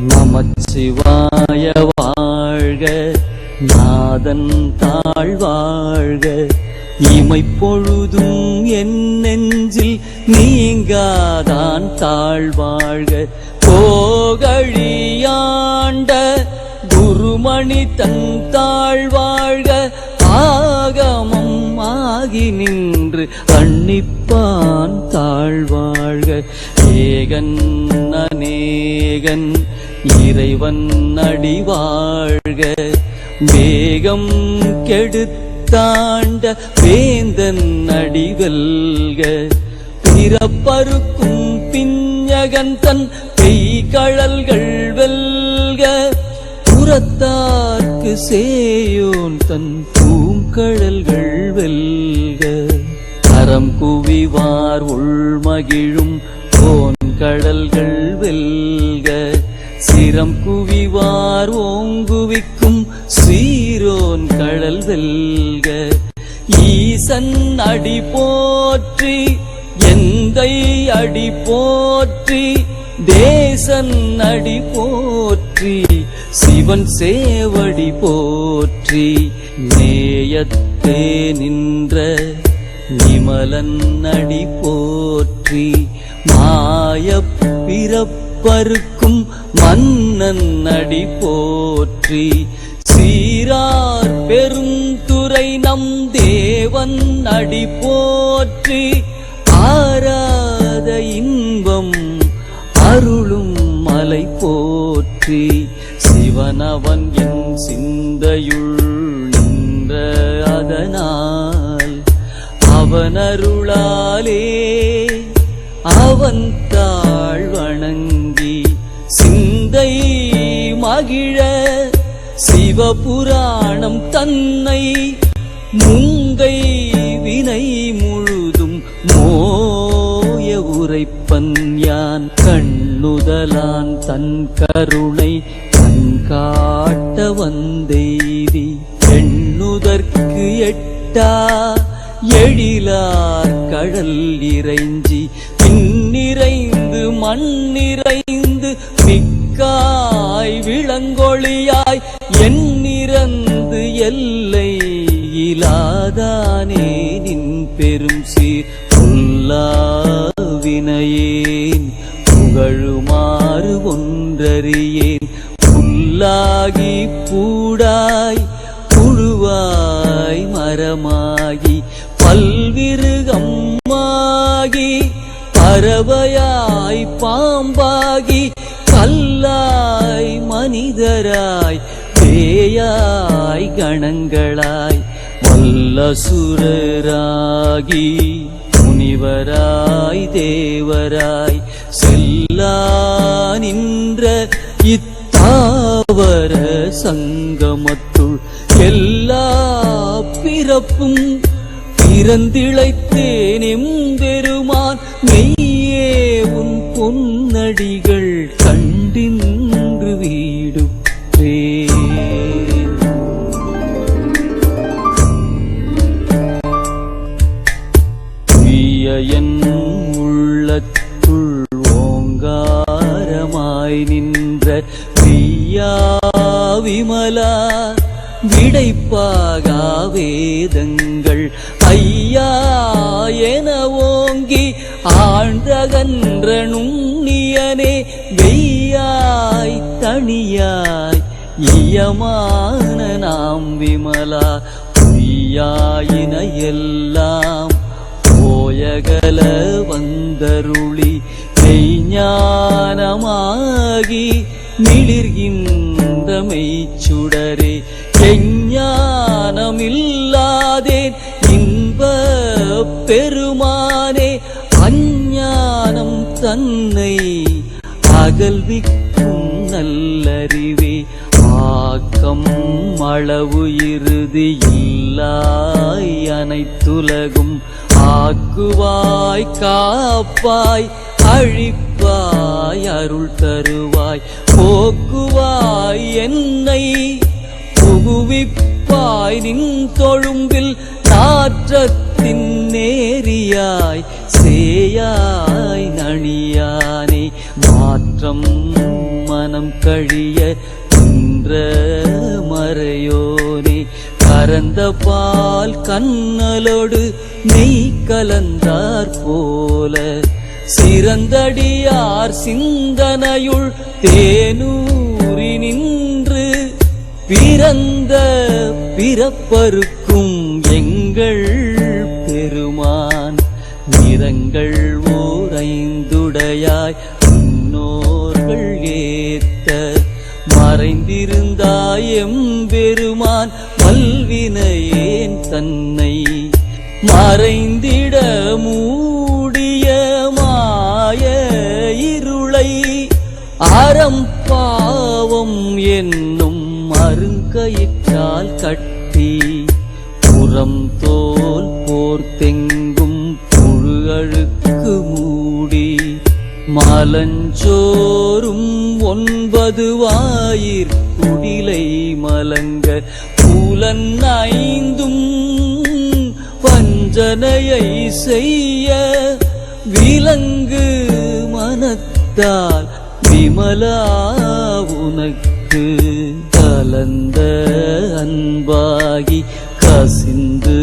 நமச்சிவாய வாழ்க, நாதன் தாழ்வாழ்க. இமைப்பொழுதும் என் நெஞ்சில் நீங்காதான் தாழ்வாழ்க. போகழியாண்ட குருமணி தன் தாழ்வாழ்க. ஆகமம் ஆகி நின்று அன்னிப்பான் தாழ்வாழ்க. ஏகன் அநேகன் இறைவன் அடிவாழ்க. வேகம் கெடுத்தாண்ட வேந்தன் அடிவல்க. பிறப்பருக்கும் பிஞகன் தன் பெய்கழல்கள் வெல்க. புறத்தார்க்கு சேயோன் தன் பூங்கழல்கள் வெல்க. கரம் குவிவார் உள்மகிழும் கடல்கள் வெல்க. சிரம் குவிவார் ஓங்குவிக்கும் சீரோன் கடல் வெல்க. ஈசன் அடி போற்றி, எந்தை அடி போற்றி, தேசன் அடி போற்றி, சிவன் சேவடி போற்றி. நேயத்தே நின்ற நிமலன் அடி போற்றி. மாய பிறப்பருக்கும் மன்னன் அடி போற்றி. சீரார் பெருந்துரை நம் தேவன் அடி போற்றி. ஆராத இன்பம் அருளும் மலை போற்றி. சிவனவன் என் சிந்தையுள் நின்ற அதனால் அவன் அருளாலே அவன் தாழ் வணங்கி சிந்தை மகிழ சிவபுராணம் தன்னை முங்கை வினை முழுதும் மோய உரைப்பன் யான். கண்ணுதலான் தன் கருணை கண் காட்ட வந்தெய்தி எண்ணுதற்கு எட்டா எழிலார் கடல் இறைஞ்சி பின்னிறைந்து மண்ணிறைந்து மிக்காய் விளங்கொழியாய் எண்ணிறந்து எல்லை இலாதானே நின் பெரும் சீர். புல்லாவினையேன் புகழுமாறு ஒன்றறியேன். புல்லாகி பூடாய் புழுவாய் மரமாகி பல்விருகம்மாகி பறவையாய் பாம்பாகி கல்லாய் மனிதராய் பேயாய் கணங்களாய் வல்லசுரராகி முனிவராய் தேவராய் செல்லா நின்ற இத்தாவர சங்கமத்துள் எல்லா பிறப்பும் பிறந்திழைத்தேன் எம்பெருமான். மெய்யே உன் பொன்னடிகள் கண்டின்று வீடுற்றே. என் உள்ளத்துள் ஓங்காரமாய் நின்ற பிரியா விமலா விடைப்பாகா வேதங்கள் ஐயா என ஓங்கி ஆழ்ந்தகன்ற நுண்ணியனே. வெய்யாய் தனியாய் இயமான நாம் விமலா. பொய்யாயின எல்லாம் போயகல வந்தருளி மெய்ஞானமாகி மிளிர்கின்ற மெய்ச்சுடரே. எஞ்ஞானமில்லாதேன் இன்ப பெருமானே. அஞ்ஞானம் தன்னை அகல்விக்கும் நல்லறிவே. ஆக்கம் அளவு இறுதி இல்லாய் அனைத்துலகும் ஆக்குவாய் காப்பாய் அழிப்பாய் அருள் தருவாய். போக்குவாய் என்னை புகுவிப்பாய் நின் தொழும்பில் நாற்றத்தின் நேரியாய் சேயாய் நணியானே. மாற்ற குற்றம் மனம் கழிய நின்ற மறையோனே, கரந்த பால் கண்ணலோடு நெய் கலந்தார் போல, சிறந்தடியார் சிந்தனையுள் தேனூரி நின்று பிறந்த பிறப்பருக்கும் எங்கள் பெருமான், நிறங்கள் ஓர் ஐந்துடையாய் முன்னோர்கள் ஏத்த, மறைந்திருந்தாய் எம்பெருமான் மல்வினையேன் தன்னை, மறைந்திட மூடிய மாய இருளை, அறம்பாவம் என்னும் அருங்கயிற்றால் கட்டி, புறம் தோல் போர்த்தெங்கும் புழு அழுக்கு மூடி, மலஞ்சோறும் 9 வாயிற்குடிலை மலங்க, புலன் 5 வஞ்சனையை செய்ய, விலங்கு மனத்தால் விமலா உனக்கு, கலந்த அன்பாகி கசிந்து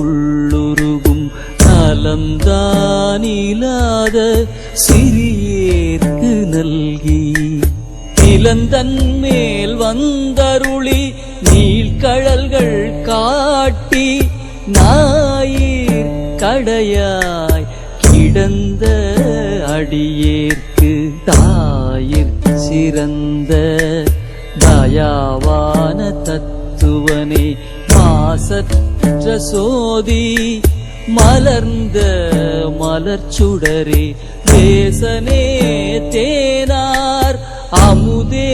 உள்ளுருகும், நலம்தான் இல்லாத சிறியேற்கு நல்கி, நிலந்தன் மேல் வந்தருளி நீள்கழல்கள் காட்டி, ஞாயிற் கடையாய் கிடந்த அடியேற்கு, தாயிற் சிறந்த தயாவான தத்துவனே, மாசற்ற சோதி மலர்ந்த மலர்ச்சுடரே, தேசனே தேனார் அமுதே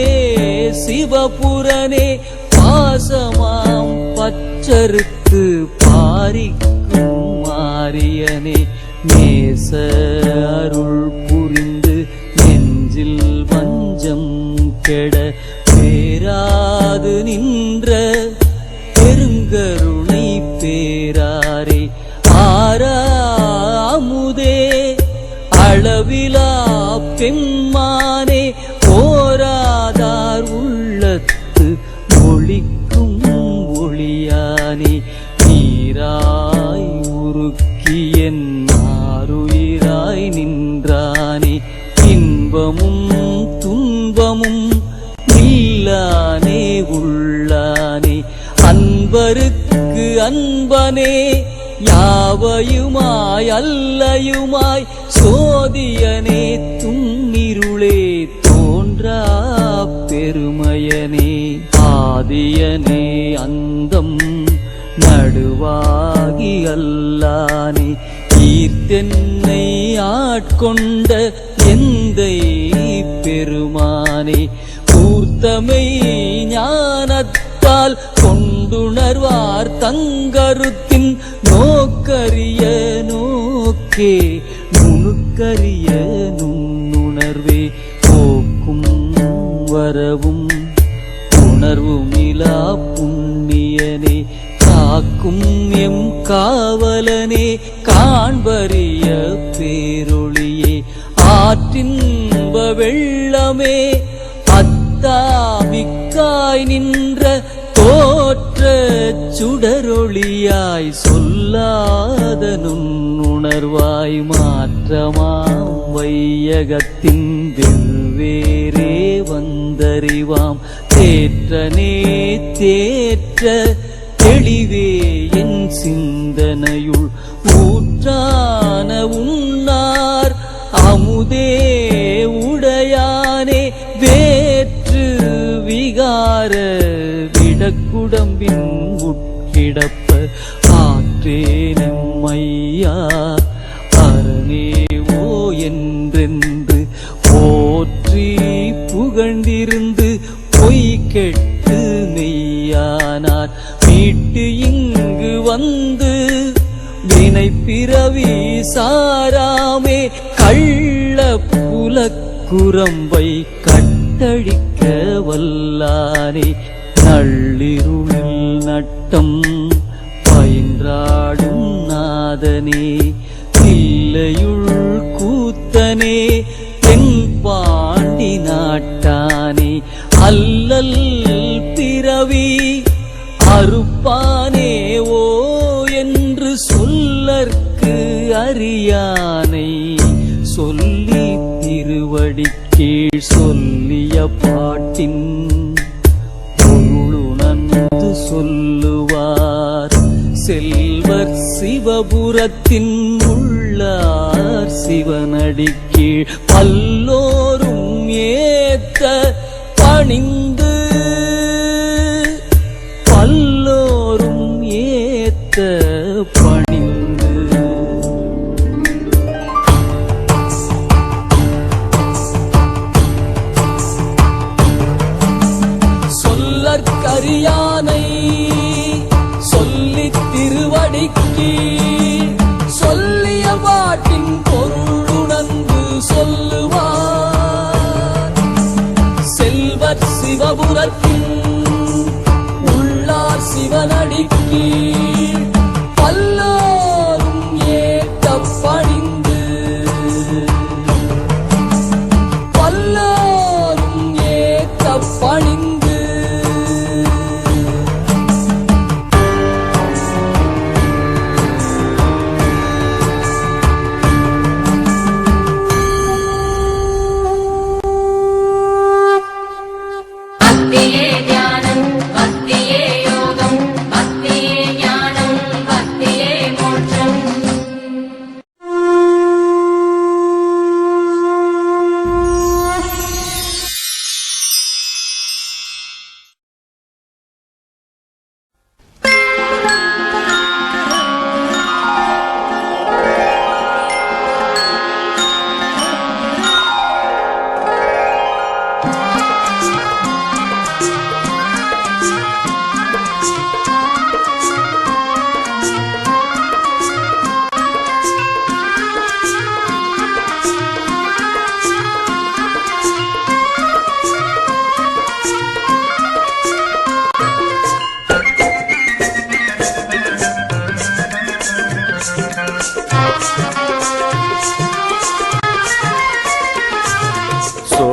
சிவபுரனே, பாசமாம் பச்சருக்கு பாரிக்கும் மாரியனே, நேச அருள் புரிந்து நெஞ்சில் வஞ்சம் கெட, பேராது நின்ற பெருங்கருணை பேராரே, ஆறாமுதே அளவிலா பெம்மானே, போராதார் உள்ளத்து ஒளிக்கும் ஒளியானே, நீராய் உருக்கி என் ஆருயிராய் நின்றானே, இன்பமும் துன்பமும் இல்லானே உள்ளானே, அன்பருக்கு அன்பனே, யாவையுமாய் அல்லையுமாய் சோதியனே, துன்னிருளே தோன்றா பெருமையனே, ஆதியனே அந்தம் நடுவாகி அல்லானே, ஈர்த்தென்னை ஆட்கொண்ட எந்தை பெருமானே, கூர்த்தமை ஞானத்தால் கொண்டுணர்வார் தங்கருத்தின், நோக்கரிய நோக்கே நுணுக்கரிய நுண்ணுணர்வே, போக்கும் வரவும் உணர்வுமிலா புண்ணியனே, காக்கும் எம் காவலனே, காண்பரிய பேரொளியே, ஆற்றின்ப வெள்ளமே, அத்தாமிக்காய் நின்ற தோற்ற சுடரொளியாய், சொல்லாத நுண்ணுணர்வாய், மாற்றமாம் வையகத்தின் வெவ்வேறே வந்தறிவாம், தேற்றனே தேற்ற தெளிவே என் சிந்தனையுள், ஊற்றான உன்னார் அமுதே உடையானே, வேற்று விகார விடக்குடம்பின் உட்கிடப்ப, ஆற்றேனம்மையா அரணேவோ என்றென்று போற்றி புகழ்ந்திருந்து, பொய் கெட்டு மெய்யானார் மீட்டு இங்கு வந்து, வினை பிறவி சாராமே கள்ள புலக்குரம்பை கட்டழிக்க வல்லானே, நள்ளிருளில் நட்டம் பயின்றாடும் நாதனே, தில்லையுள் கூத்தனே, தென் பாண்டி அல்லல் பிறவி அறுப்பானே ஓ என்று சொல்லற்கு அறியானை சொல்லி திருவடி கீழ் சொல்லிய பாட்டின் பொருளுணர்ந்து சொல்லுவார் செல்வர் சிவபுரத்தின் உள்ளார் சிவனடி கீழ் பல்லோரும் ஏத்த பணிந்து பல்லோரும் ஏத்த பணிந்து சொல்லற்கரியானை சொல்லி திருவடிக்கு சொல்லிய பாட்டின் பொருளுணர்ந்து சொல்லுவார் செல்வர் சிவபுரத்தின் உள்ளார் சிவனடிக்கு பல்லோரும் ஏத்த பணிந்து பல்லோரும் ஏத்த பணிந்து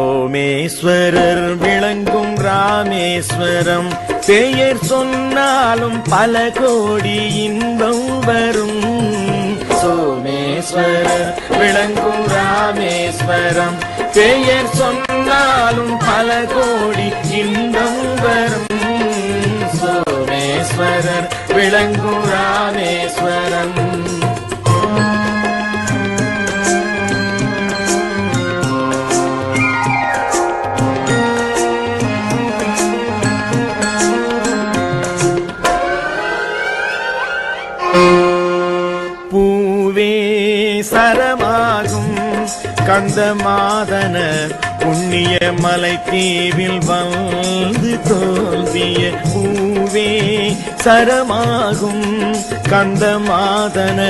சோமேஸ்வரர் விளங்கும் ராமேஸ்வரம் பெயர் சொன்னாலும் பல கோடி இன்பம் வரும். சோமேஸ்வரர் விளங்கும் ராமேஸ்வரம் பெயர் சொன்னாலும் பல கோடி இன்பம் வரும். சோமேஸ்வரர் விளங்கும் ராமேஸ்வரம் சரமாகும் கந்தமாதன புண்ணிய மலை தீவில் வந்து தோல்விய பூவே சரமாகும் கந்தமாதன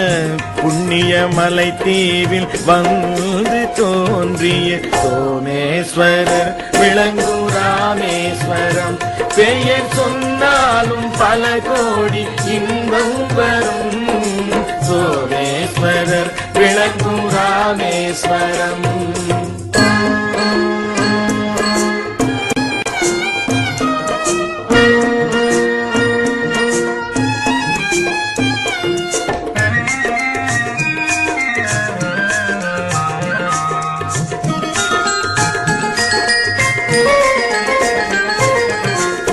புண்ணிய மலை தீவில் வந்து தோன்றிய சோமேஸ்வரர் விளங்கும் ராமேஸ்வரம் பெயர் சொன்னாலும் பல கோடி இன்பம் வரும். சோமேஸ்வரர் விளங்கும் ராமேஸ்வரம்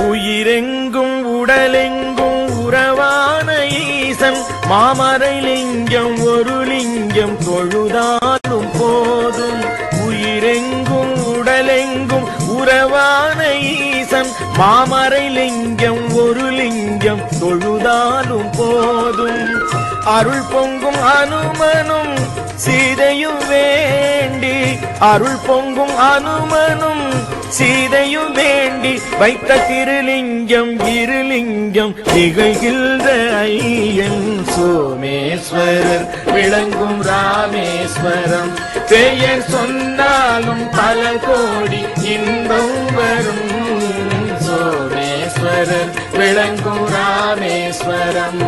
உயிரெங்கும் உடலெங்கும் உறவான ஈசன் மாமரை லிங்கம் ஒரு லிங்கம் தொழுதாலும் போதும். உயிரெங்கும் உடலெங்கும் உறவான ஈசன் மாமரை லிங்கம் ஒரு லிங்கம் தொழுதாலும் போதும். அருள் பொங்கும் அனுமனும் சீதையும் வேண்டி அருள் பொங்கும் அனுமனும் சீதையும் வேண்டி வைத்த திருலிங்கம் இருலிங்கம் திகழ்கின்ற ஐயன். சோமேஸ்வரர் விளங்கும் ராமேஸ்வரம் பெயர் சொன்னாலும் பல கோடி இன்பம் வரும். சோமேஸ்வரர் விளங்கும் ராமேஸ்வரம்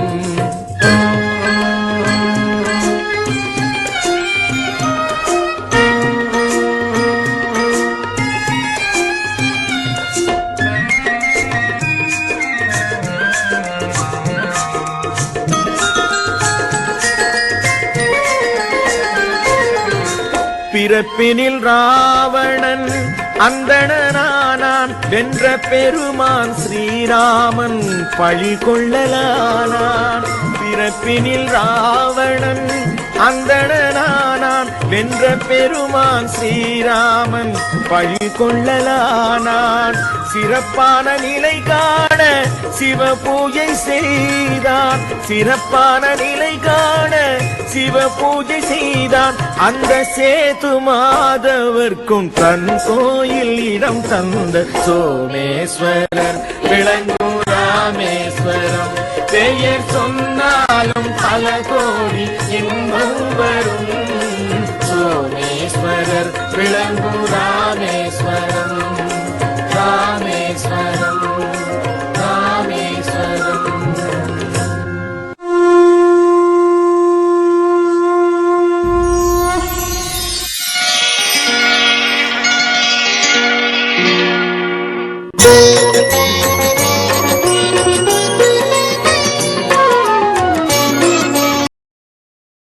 பிறப்பினில் ராவணன் அந்தணனானான் வென்ற பெருமான் ஸ்ரீராமன் பழி கொள்ளலானான். பிறப்பினில் ராவணன் அந்தணனானான் வென்ற பெருமான் ஸ்ரீராமன் பழி கொள்ளலானான். சிறப்பான நிலை காண சிவ பூஜை செய்தான். சிறப்பான நிலை காண சிவ பூஜை செய்தான். அந்த சேது மாதவர்க்கும் தன் கோயில் இடம் தந்த சோமேஸ்வரர் விளங்கும் ராமேஸ்வரம். பெயர் சொன்னாலும் பல கோடி இன்பம் வரும். சோமேஸ்வரர் விளங்கும்